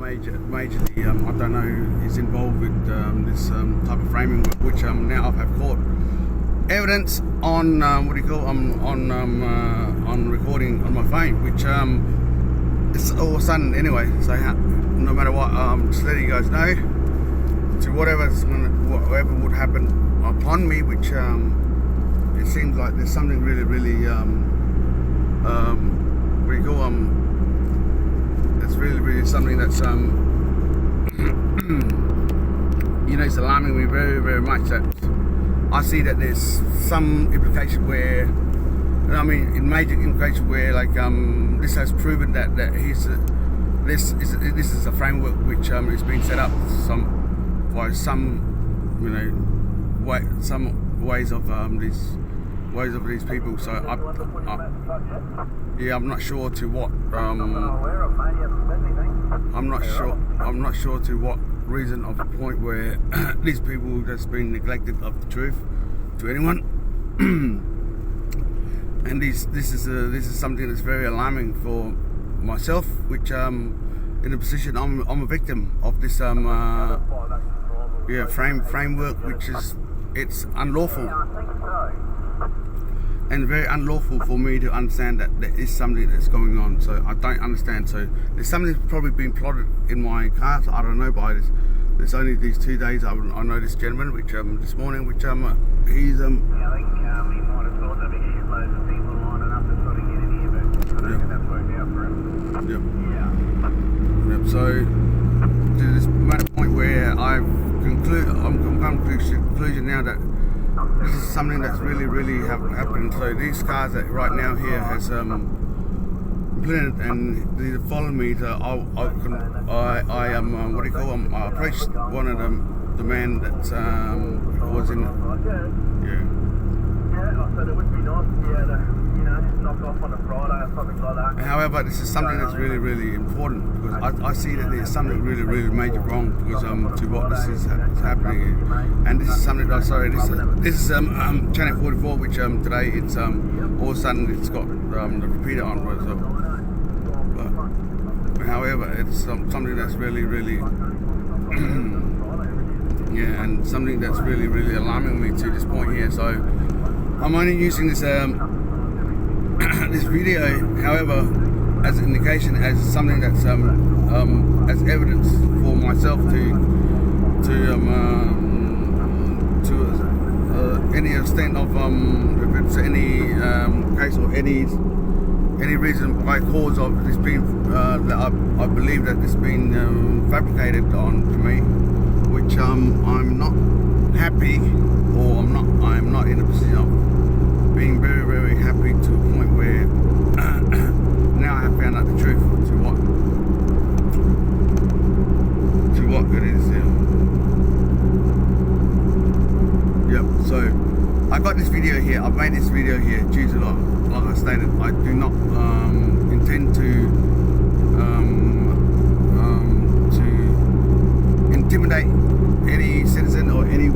majorly, I don't know who is involved with this type of framing, which now I have caught evidence on on recording on my phone, which it's all of a sudden anyway. So no matter what, just letting you guys know to whatever would happen upon me, which it seems like there's something really cool. It's really something that's it's alarming me very much, that I see that there's some implication where, major implication where, like, this has proven that this is a framework which is being set up by some ways of these people. So I'm not sure to what I'm not sure to what reason of the point where these people that's been neglected of the truth to anyone. And this is something that's very alarming for myself, which in a position I'm a victim of this framework, which it's unlawful. And very unlawful for me to understand that there is something that's going on. So I don't understand. So there's something that's probably been plotted in my car. So I don't know. By this, there's only these 2 days. I know this gentleman, which this morning, which he's Yeah, I think he might have thought there'd be shitloads of people lining up to sort of get in here, but I don't think that's worked out for him. Yep. So to this point where I'm come to the conclusion now that this is something that's really happening. So these cars that right now here has implemented and they follow me. So I approached one of the man that was in. Yeah. So it would be nice to be able to, knock off on a Friday or something like that. However, this is something that's really important, because I see that there's something really major wrong because to what this is happening, and this is something that this is channel 44, which today it's all of a sudden it's got the repeater on. So, but however, it's something that's really yeah, and something that's really alarming me to this point here. So I'm only using this this video, however, as an indication, as something that's as evidence for myself to any extent of if it's any case or any reason why cause of this being that I believe that this being fabricated on to me, which I'm not happy, or I'm not in a position of being very happy to a point where now I have found out the truth to what it is. Yep. So I got this video here. I've made this video here due to, like I stated, I do not intend to intimidate any citizen or any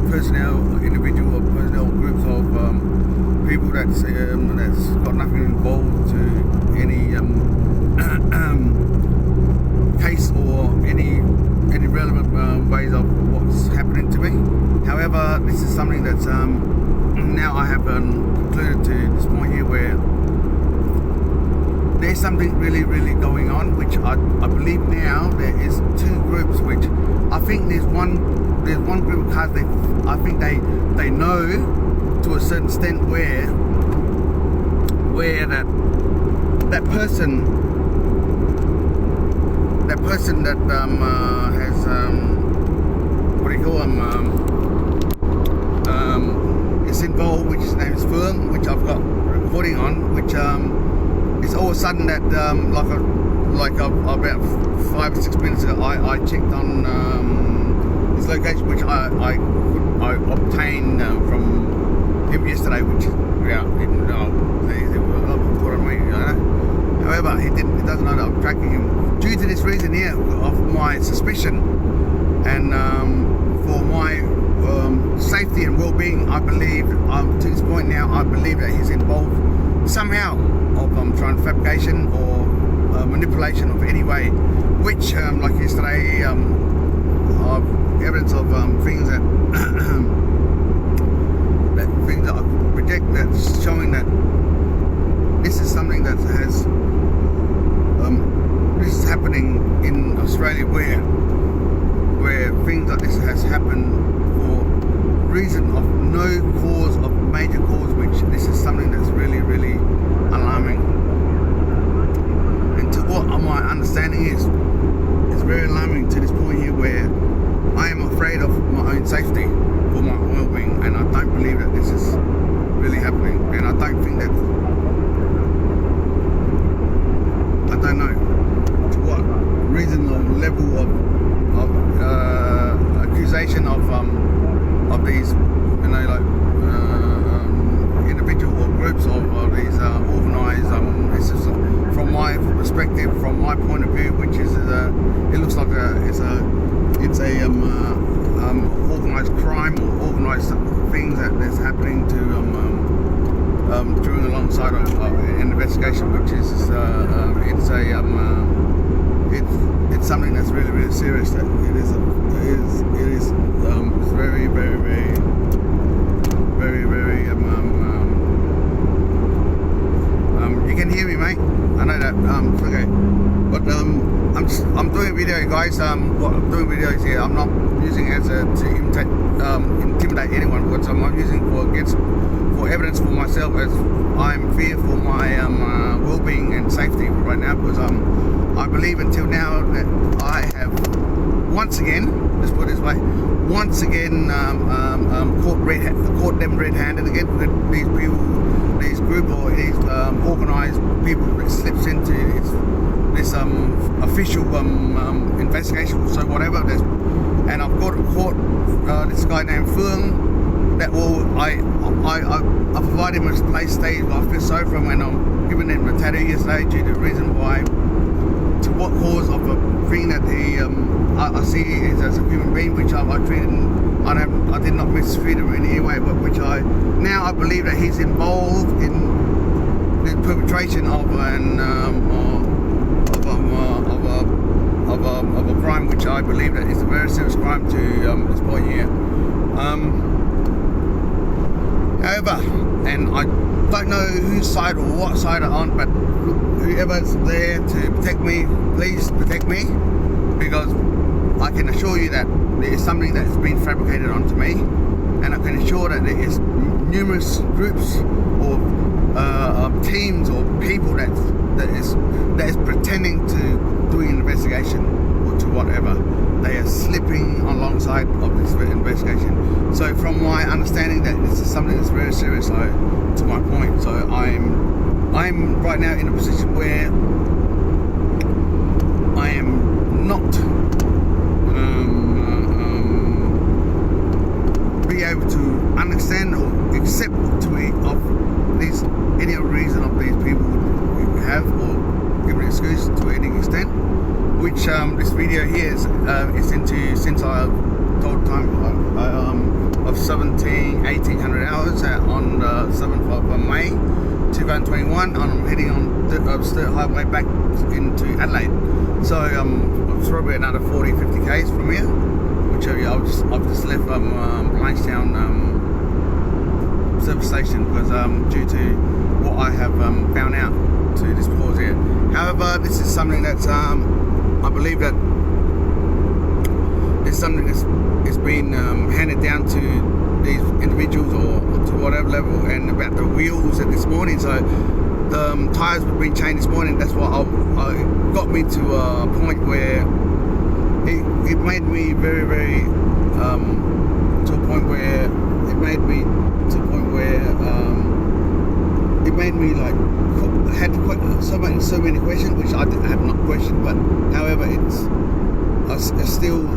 personnel, individual or personnel groups of people that's got nothing involved to any case or any relevant ways of what's happening to me. However, this is something that's now I have concluded to this point here where there's something really going on, which I believe now there is two groups, which I think there's one group of cars I think they know to a certain extent where that person that has is involved, which his name is Firm, which I've got recording on, which it's all of a sudden that about 5 or 6 minutes ago I checked on this location, which I obtained from him yesterday, which didn't know they were put on me, However, he doesn't know that I'm tracking him due to this reason here of my suspicion, and for my safety and well-being. I believe to this point now, I believe that he's involved somehow of trying fabrication or manipulation of any way, which like yesterday, of evidence of things that things that I predict, that's showing that this is something that has this is happening in Australia, where things like this has happened for reason of no cause, of major cause, which this is something that's really, really alarming. And to what my understanding is, it's very alarming to this point here where I am afraid of my own safety for my well-being, and I don't believe that this is really happening, and I don't think that, I don't know to what reason or level of accusation of these, you know, like individual or groups of these organised. This is from my perspective, from my point of view, which is it looks like it's a organised crime or organised things that's happening to during alongside of an investigation, which is it's something that's really, really serious. That it is it's very, very, very, very, very you can hear me, mate. I know that. Okay, but I'm doing a video, guys. What I'm doing videos here, I'm not using it as to intimidate anyone, but I'm using for evidence for myself, as I'm fear for my well-being and safety right now, because I believe until now that I have once again, let's put it this way, once again caught them red-handed again with these people, these group or these organised people that slips into this official investigation, so whatever it is. And I've got caught this guy named Fung, that will I provided him a place stay. I feel sorry for him when I'm giving him a tattoo yesterday due to the reason why, to what cause of a thing that he I see as a human being, which I treated, I did not mistreat him in any way, but which I believe that he's involved in the perpetration of a crime, which I believe that is a very serious crime to this point here. However, and I don't know whose side or what side I'm on, but whoever's there to protect me, please protect me, because I can assure you that there is something that's been fabricated onto me, and I can assure that there is numerous groups or teams or people that is pretending to doing an investigation or to whatever. They are slipping alongside of this investigation. So from my understanding that this is something that's very serious, to my point. So I'm right now in a position where I am not be able to understand or accept to it of these any reason of these people would have or give an excuse to any extent, which this video here is into, since I told time of 1800 hours on the 7th of May 2021. I'm heading on the Sturt Highway back into Adelaide, so it's probably another 40-50 k's from here, which I've just left Blainstown service station, because due to what I have found out to this pause here. However, this is something that's I believe that it's something that's been handed down to these individuals or to whatever level, and about the wheels at this morning. So the tyres were being changed this morning. That's what got me to a point where it made me very, very to a point where it made me to a point where it made me like had so many questions, which I have not questioned, but however it's still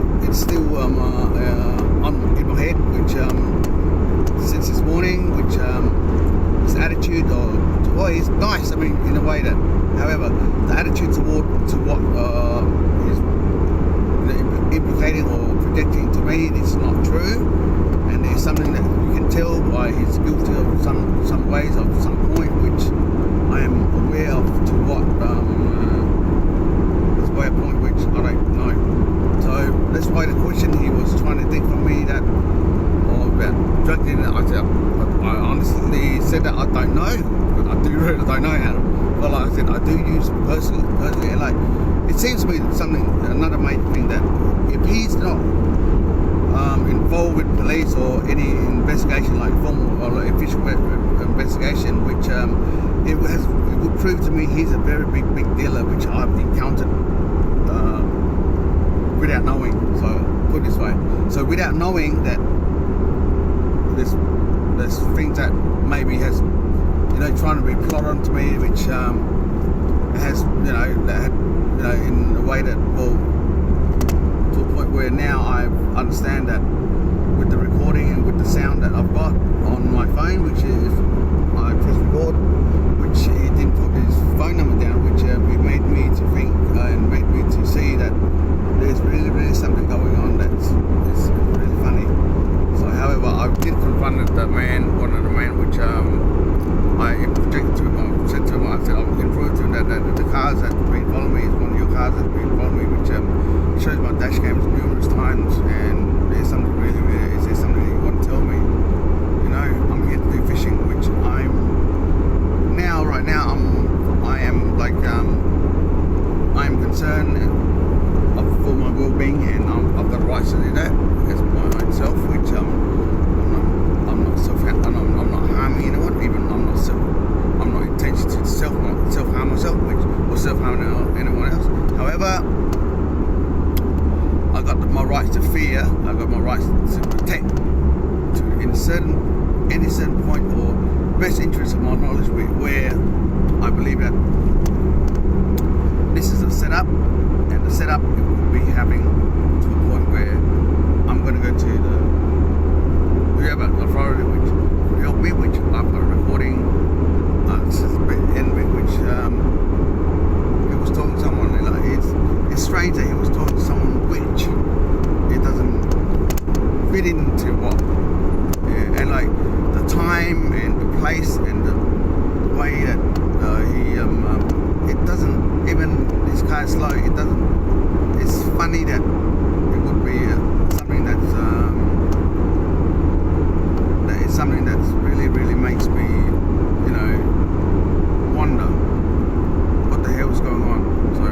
on in my head, which since this morning, which his attitude well, he's nice, I mean, in a way that, however, the attitude toward what is implicating or predicting to me is not true, and there's something that you can tell why he's guilty of some ways of some point, which I am aware of to what do use personally, and like it seems to be another main thing that if he's not involved with police or any investigation, like formal or like official investigation, which it would prove to me he's a very big dealer, which I've encountered without knowing. So put it this way, so without knowing that there's things that maybe has, you know, trying to be plotted onto me, which has, you know, that, you know, in a way that, well, to a point where now I understand that with the recording and with the sound that I've got on my phone, which is I press record, which he didn't put his phone number down, which it made me to think and made me to see that there's really something going on that's really funny. So, however, I did confront one of the man, which I objected to him. I said to him, I improved to him that the cars that have been following me is one of your cars that's been following me, which shows my dash cams numerous times, and there's something is there something you want to tell me? You know, I'm here to do fishing, which right now I am like I am concerned for my well-being, and I've got rights to do that as myself, which I'm not harming anyone, even I'm not intention to self-harm myself, or self-harm anyone else. However, I got my rights to fear, I got my rights to protect, to any certain point, or best interest of my knowledge, where I believe that this is a setup, and the setup it will be having to a point where I'm going to go to whoever authority which would help me, which I've got a recording, which he was talking to someone, and like it's strange that he was talking to someone which it doesn't fit into what, and like the time and the place and the way that it doesn't, even this car is slow, it doesn't, it's funny that it would be something that's something that's really makes me, you know, wonder what the hell is going on. So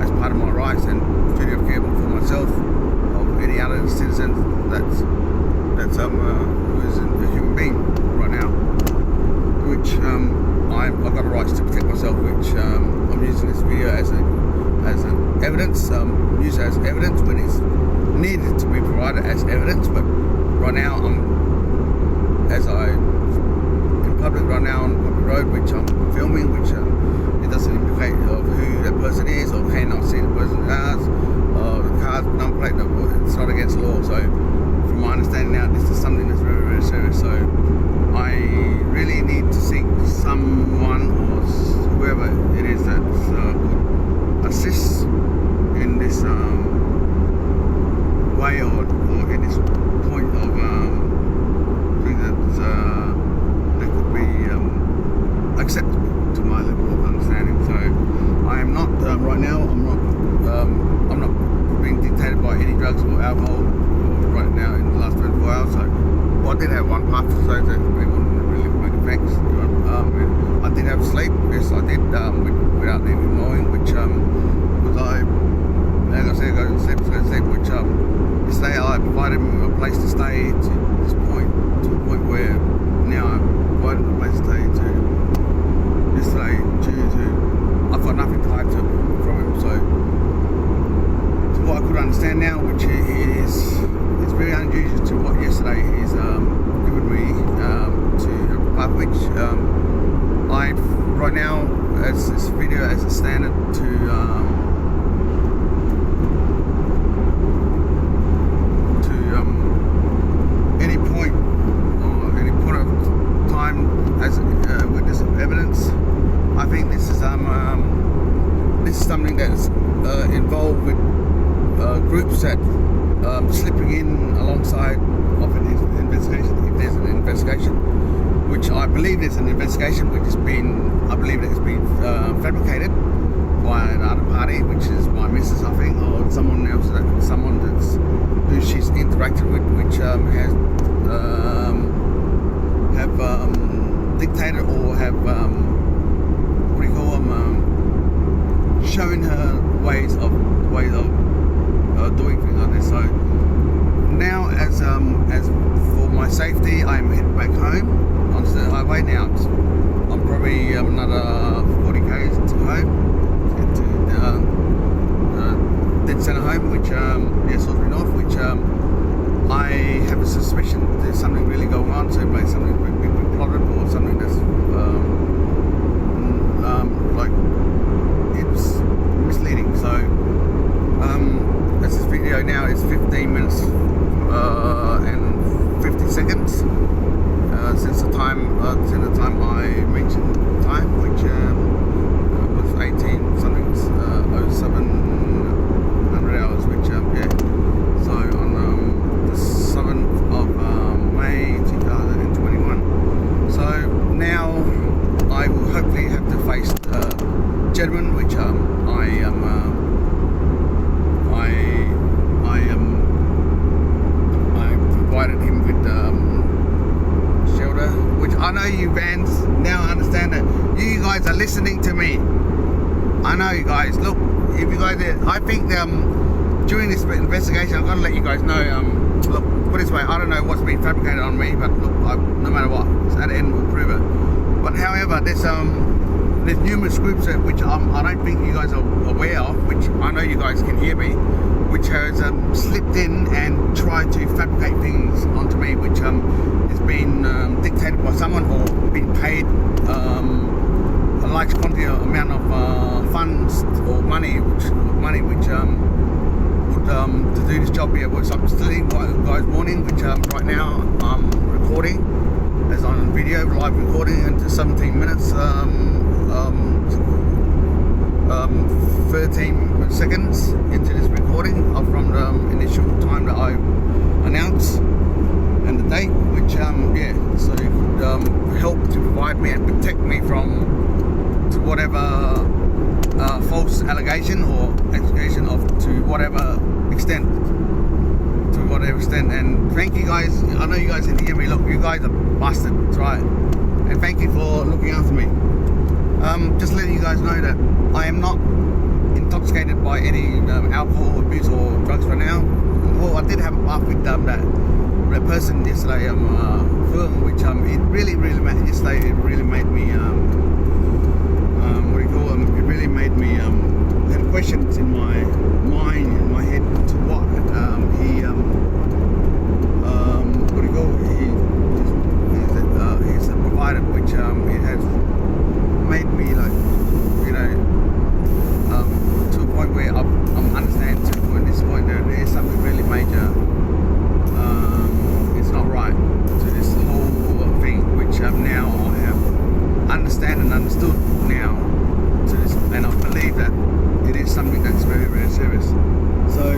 as part of my rights and duty of care for myself, of any other citizen that's who is a human being right now, which I've got the rights to protect myself, which I'm using this video as an evidence, used as evidence when it's needed to be provided as evidence. But right now as I in public right now on public road, which I'm filming, which it doesn't indicate of who that person is, or cannot see the person's cars, or the car's number plate. It's not against the law. So from my understanding now, this is something that's very serious. So I really need to seek someone or whoever it is that could assist in this way, or in this point of that could be acceptable to my level of understanding. So I am not right now. I'm not being dictated by any drugs or alcohol right now in the last 24 hours. So I did have one puff, so that it wouldn't really make effects. I did have sleep. Yes, I did without even knowing, which because I, as I said, go to sleep, which yesterday I provided me a place to stay to this point, to a point where now I've provided a place to stay to yesterday due to I've got nothing tied to from him. So to what I could understand now, which is it's very unusual to what yesterday he's given me to which I right now, as this video as a standard to any point or any point of time as with this evidence. I think this is something that's involved with groups that slipping in alongside of an investigation, if there's an investigation, which I believe is an investigation which has been, I believe that it's been fabricated by another party, which is my missus, I think, or someone else, someone that's who she's interacted with, which have dictated or have what do you call them? seen her ways of doing things like this. So now, as for my safety, I'm heading back home onto the highway now. I'm probably another 40 k's to home, to dead centre home, which Salisbury North, which I have a suspicion there's something really going on. So maybe something been plotted or something that's like it's misleading. So as this video now is 15 minutes and 50 seconds since the time I mentioned time, which was 18 something 0700 hours, which so on the 7th of May 2021. So now I will hopefully have to face gentleman, which I provided him with shelter, which I know you vans now understand that you guys are listening to me. I know you guys. Look, if you guys, I think during this investigation, I'm gonna let you guys know. Look, put it this way, I don't know what's been fabricated on me, but look, no matter what, at the end we'll prove it. But however, there's numerous groups which I don't think you guys are aware of, which I know you guys can hear me, which has slipped in and tried to fabricate things onto me, which has been dictated by someone or been paid a large quantity amount of funds or money which would to do this job here. Which I'm still in guys warning, which right now I'm recording as on video, live recording into 17 minutes 13 seconds into this recording from the initial time that I announced and the date, which so it would help to provide me and protect me from to whatever false allegation or accusation of to whatever extent, and thank you guys. I know you guys can hear me. Look, you guys are busted, right? And thank you for looking after me. Just letting you guys know that I am not intoxicated by any alcohol abuse or drugs right now. Well, I did have a laugh with that person yesterday, film, which it really made yesterday. It really made me what do you call them? It really made me have questions in my mind, in my head, to what what do you call it? He's provided, which it has made me like, you know, to a point where I'm understanding to this point that there is something really major. It's not right to this whole thing, which now I have understand and understood now to this, and I believe that it is something that's very serious. So